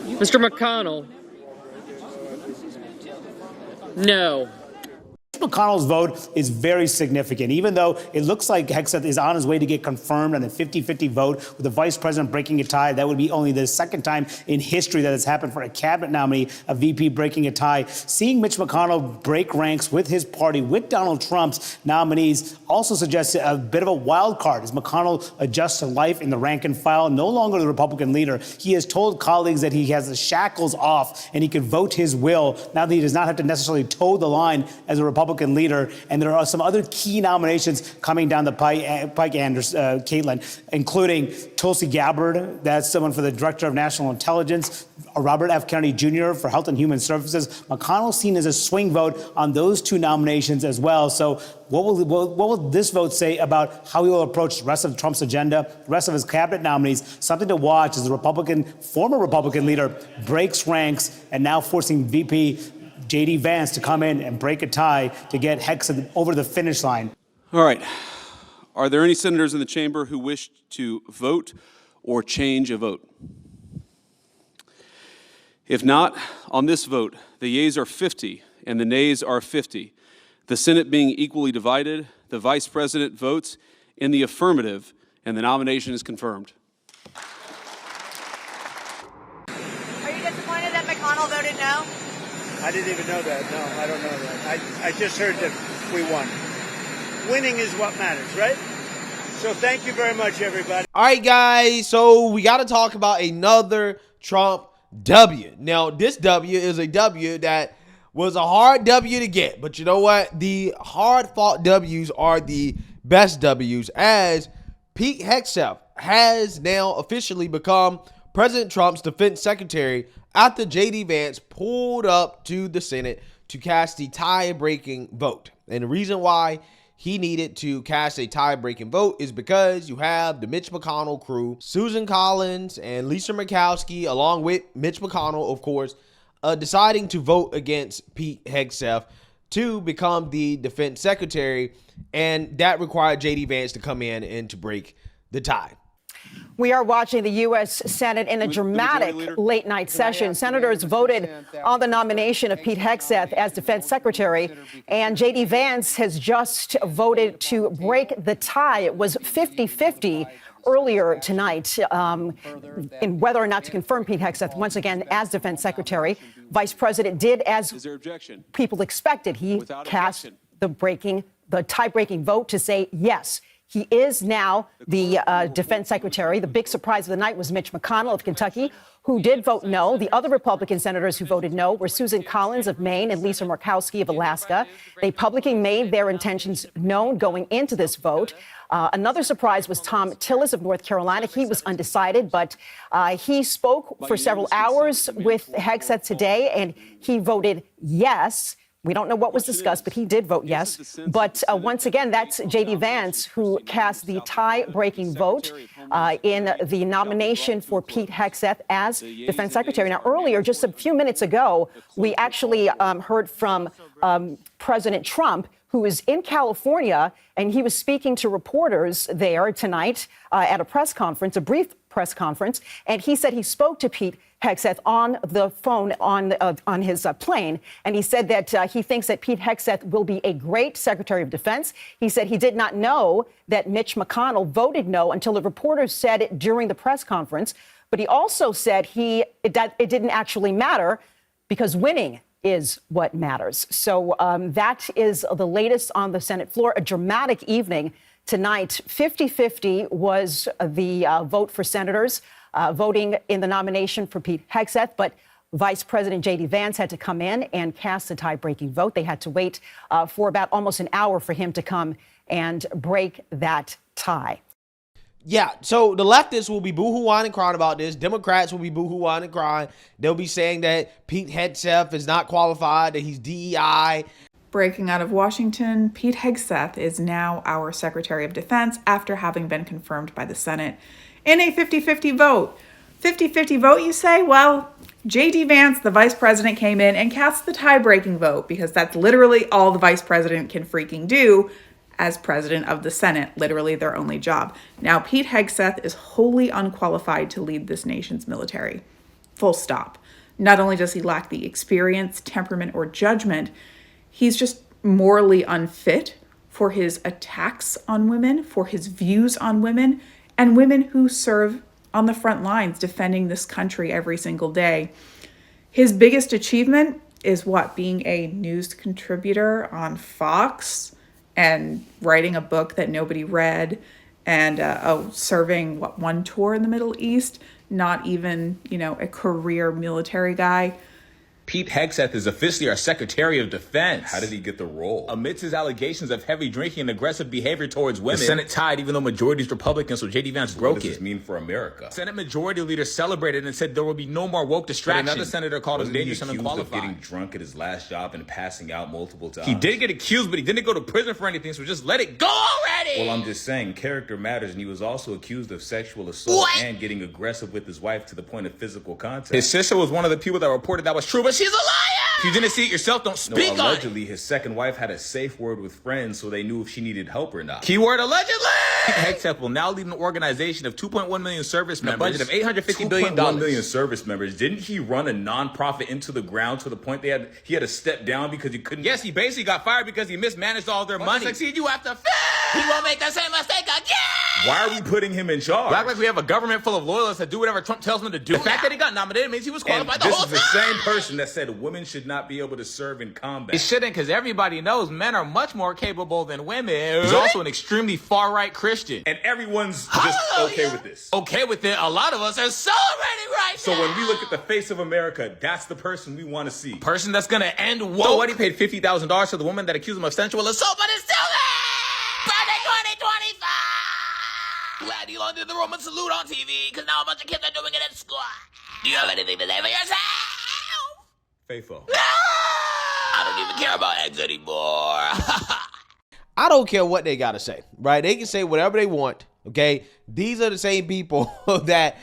Mr. McConnell. No. McConnell's vote is very significant, even though it looks like Hegseth is on his way to get confirmed on a 50-50 vote with the vice president breaking a tie. That would be only the second time in history that has happened for a cabinet nominee, a VP breaking a tie. Seeing Mitch McConnell break ranks with his party, with Donald Trump's nominees, also suggests a bit of a wild card as McConnell adjusts to life in the rank and file, no longer the Republican leader. He has told colleagues that he has the shackles off and he can vote his will now that he does not have to necessarily toe the line as a Republican leader. And there are some other key nominations coming down the pike, Caitlin, including Tulsi Gabbard, that's someone for the Director of National Intelligence, Robert F. Kennedy Jr. for Health and Human Services. McConnell's seen as a swing vote on those two nominations as well. So what will this vote say about how he will approach the rest of Trump's agenda, the rest of his cabinet nominees? Something to watch as the former Republican leader breaks ranks and now forcing VP J.D. Vance to come in and break a tie to get Hegseth over the finish line. All right. Are there any senators in the chamber who wish to vote or change a vote? If not, on this vote, the yeas are 50 and the nays are 50. The Senate being equally divided, the Vice President votes in the affirmative, and the nomination is confirmed. Are you disappointed that McConnell voted no? I didn't even know that. No, I don't know that. I just heard that we won. Winning is what matters, right? So thank you very much, everybody. All right, guys. So we got to talk about another Trump W. Now, this W is a W that was a hard W to get. But you know what? The hard-fought W's are the best W's, as Pete Hegseth has now officially become President Trump's defense secretary after J.D. Vance pulled up to the Senate to cast the tie-breaking vote. And the reason why he needed to cast a tie-breaking vote is because you have the Mitch McConnell crew, Susan Collins and Lisa Murkowski, along with Mitch McConnell, of course, deciding to vote against Pete Hegseth to become the defense secretary. And that required J.D. Vance to come in and to break the tie. We are watching the U.S. Senate in a dramatic late-night session. Senators voted on the nomination of Pete Hegseth as defense secretary, and J.D. Vance has just voted to break the tie. It was 50-50 earlier tonight in whether or not to confirm Pete Hegseth once again as defense secretary. Vice President did as people expected. He cast the tie-breaking vote to say yes. He is now the defense secretary. The big surprise of the night was Mitch McConnell of Kentucky, who did vote no. The other Republican senators who voted no were Susan Collins of Maine and Lisa Murkowski of Alaska. They publicly made their intentions known going into this vote. Another surprise was Tom Tillis of North Carolina. He was undecided, but he spoke for several hours with Hegseth today, and he voted yes. We don't know what was discussed, but he did vote yes. But once again, that's J.D. Vance who cast the tie-breaking vote in the nomination for Pete Hegseth as defense secretary. Now, earlier, just a few minutes ago, we actually heard from President Trump, who is in California, and he was speaking to reporters there tonight at a press conference, a brief press conference, and he said he spoke to Pete Hegseth on the phone on his plane, and he said that he thinks that Pete Hegseth will be a great Secretary of Defense. He said he did not know that Mitch McConnell voted no until the reporters said it during the press conference, but he also said it didn't actually matter because winning is what matters. So that is the latest on the Senate floor. A dramatic evening tonight. 50-50 was the vote for senators voting in the nomination for Pete Hegseth, but Vice President J.D. Vance had to come in and cast a tie-breaking vote. They had to wait for about almost an hour for him to come and break that tie. Yeah, so the leftists will be boo-hoo-whining and crying about this. Democrats will be boo-hoo-whining and crying. They'll be saying that Pete Hegseth is not qualified, that he's DEI. Breaking out of Washington, Pete Hegseth is now our Secretary of Defense after having been confirmed by the Senate in a 50-50 vote. 50-50 vote, you say? Well, J.D. Vance, the vice president, came in and cast the tie-breaking vote because that's literally all the vice president can freaking do as president of the Senate, literally their only job. Now, Pete Hegseth is wholly unqualified to lead this nation's military. full stop. Not only does he lack the experience, temperament, or judgment, he's just morally unfit for his attacks on women, for his views on women, and women who serve on the front lines defending this country every single day. His biggest achievement is being a news contributor on Fox and writing a book that nobody read and serving one tour in the Middle East, not even, a career military guy. Pete Hegseth is officially our Secretary of Defense. How did he get the role? Amidst his allegations of heavy drinking and aggressive behavior towards women, the Senate tied even though majority is Republican, so J.D. Vance broke it. What does this mean for America? Senate Majority Leader celebrated and said there will be no more woke distractions. But another senator called him dangerous and unqualified. Of getting drunk at his last job and passing out multiple times. He did get accused, but he didn't go to prison for anything, so just let it go already! Well, I'm just saying, character matters, and he was also accused of sexual assault and getting aggressive with his wife to the point of physical contact. His sister was one of the people that reported that was true, but she's a liar! If you didn't see it yourself, don't speak on it. Allegedly, his second wife had a safe word with friends so they knew if she needed help or not. Keyword allegedly! Hegseth will now lead an organization of 2.1 million service members. A budget of $850 billion. 2.1 million service members. Didn't he run a nonprofit into the ground to the point he had to step down because he couldn't? Yes, he basically got fired because he mismanaged all their money. To succeed, you have to fail! He won't make the same mistake again! Why are we putting him in charge? We act like we have a government full of loyalists that do whatever Trump tells them to do. The fact that he got nominated means he was qualified the whole time. This is the same person that said women should not be able to serve in combat. It shouldn't, because everybody knows men are much more capable than women. He's also an extremely far-right Christian. And everyone's just okay with this. Okay with it? A lot of us are celebrating right now. So when we look at the face of America, that's the person we want to see. Person that's going to end woke. So what, he paid $50,000 to the woman that accused him of sensual assault, but it's still there! Birthday 2025! Glad Elon did the Roman salute on TV, because now a bunch of kids are doing it at school. Do you have anything to say for yourself? Faithful. No! I don't even care about eggs anymore. I don't care what they got to say, right? They can say whatever they want, okay? These are the same people that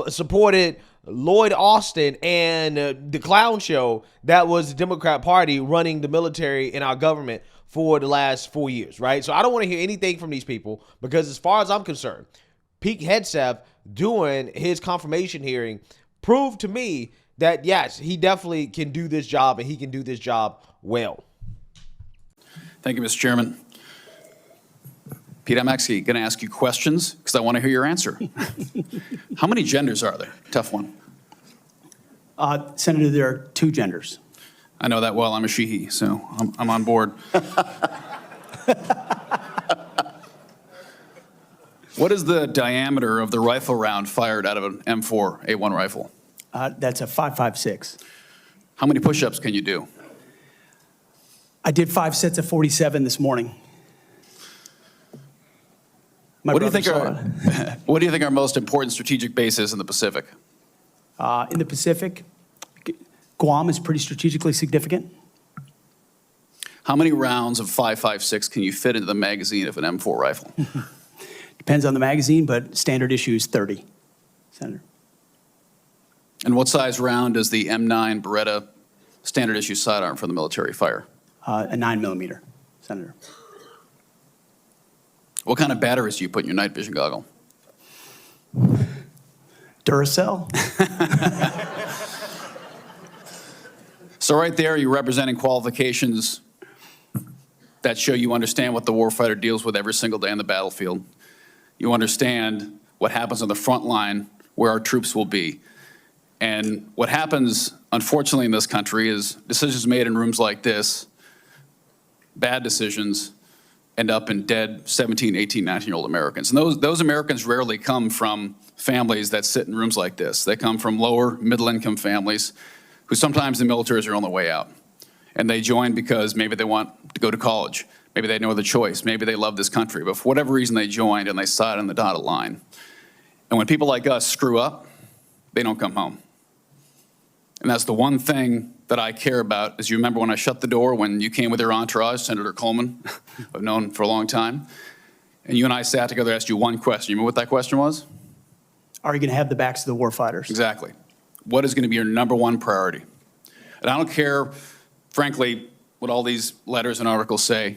supported Lloyd Austin and the clown show that was the Democrat Party running the military in our government for the last 4 years, right? So I don't want to hear anything from these people because as far as I'm concerned, Pete Hegseth doing his confirmation hearing proved to me that, yes, he definitely can do this job and he can do this job well. Thank you, Mr. Chairman. Pete, I'm actually going to ask you questions because I want to hear your answer. How many genders are there? Tough one. Senator, there are two genders. I know that well. I'm a she-he, so I'm on board. What is the diameter of the rifle round fired out of an M4A1 rifle? That's a 5.56. How many push-ups can you do? I did 5 sets of 47 this morning. What do you think are most important strategic bases in the Pacific? In the Pacific, Guam is pretty strategically significant. How many rounds of 5.56 can you fit into the magazine of an M4 rifle? Depends on the magazine, but standard issue is 30, Senator. And what size round does the M9 Beretta standard issue sidearm for the military fire? A 9mm, Senator. What kind of batteries do you put in your night vision goggle? Duracell. So right there, you're representing qualifications that show you understand what the warfighter deals with every single day on the battlefield. You understand what happens on the front line where our troops will be. And what happens, unfortunately, in this country is decisions made in rooms like this, bad decisions, end up in dead 17, 18, 19-year-old Americans. And those Americans rarely come from families that sit in rooms like this. They come from lower, middle-income families who sometimes the military is their only way out. And they join because maybe they want to go to college. Maybe they have no other choice. Maybe they love this country. But for whatever reason, they joined and they sat on the dotted line. And when people like us screw up, they don't come home. And that's the one thing that I care about. As you remember when I shut the door, when you came with your entourage, Senator Coleman, I've known for a long time, and you and I sat together, asked you one question. You remember what that question was? Are you going to have the backs of the warfighters? Exactly. What is going to be your number one priority? And I don't care, frankly, what all these letters and articles say.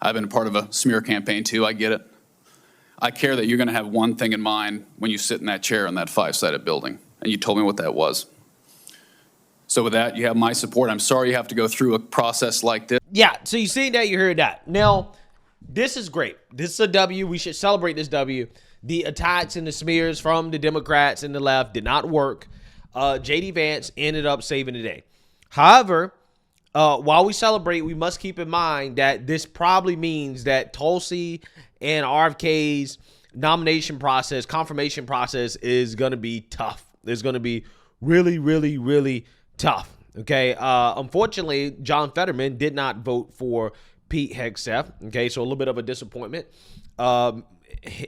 I've been a part of a smear campaign too, I get it. I care that you're going to have one thing in mind when you sit in that chair in that 5-sided building. and you told me what that was. So with that, you have my support. I'm sorry you have to go through a process like this. Yeah, so you see that, you heard that. Now, this is great. This is a W. We should celebrate this W. The attacks and the smears from the Democrats and the left did not work. J.D. Vance ended up saving the day. However, while we celebrate, we must keep in mind that this probably means that Tulsi and RFK's nomination process, confirmation process is going to be tough. It's going to be really, really, really tough. Okay. Unfortunately, John Fetterman did not vote for Pete Hegseth. Okay. So a little bit of a disappointment.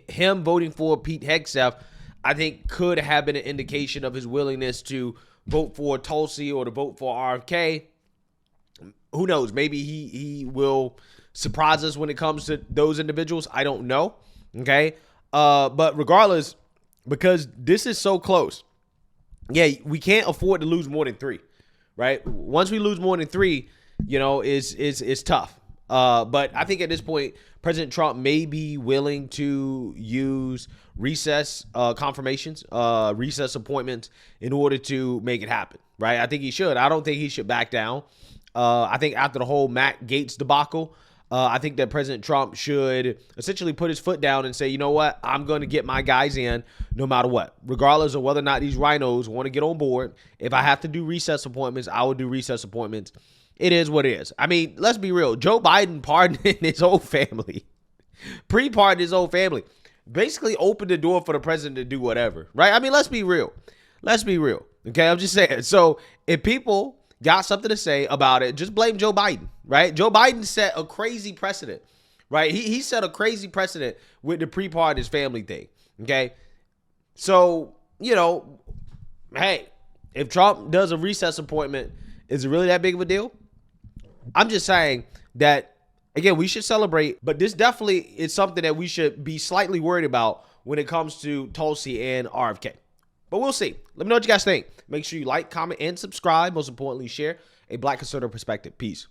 Him voting for Pete Hegseth, I think, could have been an indication of his willingness to vote for Tulsi or to vote for RFK. Who knows? Maybe he will surprise us when it comes to those individuals. I don't know. Okay. But regardless, because this is so close, yeah, we can't afford to lose more than 3, right? Once we lose more than 3, it's tough. But I think at this point, President Trump may be willing to use recess confirmations, recess appointments in order to make it happen, right? I think he should. I don't think he should back down. I think after the whole Matt Gaetz debacle, I think that President Trump should essentially put his foot down and say, you know what, I'm going to get my guys in no matter what, regardless of whether or not these rhinos want to get on board. If I have to do recess appointments, I will do recess appointments. It is what it is. I mean, let's be real. Joe Biden pardoned his whole family, pre-pardoned his whole family, basically opened the door for the president to do whatever, right? I mean, let's be real. Let's be real. Okay, I'm just saying. So if people got something to say about it, just blame Joe Biden, right? Joe Biden set a crazy precedent, right? He set a crazy precedent with the pre-pardon his family thing, okay? So, hey, if Trump does a recess appointment, is it really that big of a deal? I'm just saying that, again, we should celebrate, but this definitely is something that we should be slightly worried about when it comes to Tulsi and RFK. But we'll see. Let me know what you guys think. Make sure you like, comment, and subscribe. Most importantly, share a Black conservative perspective. Peace.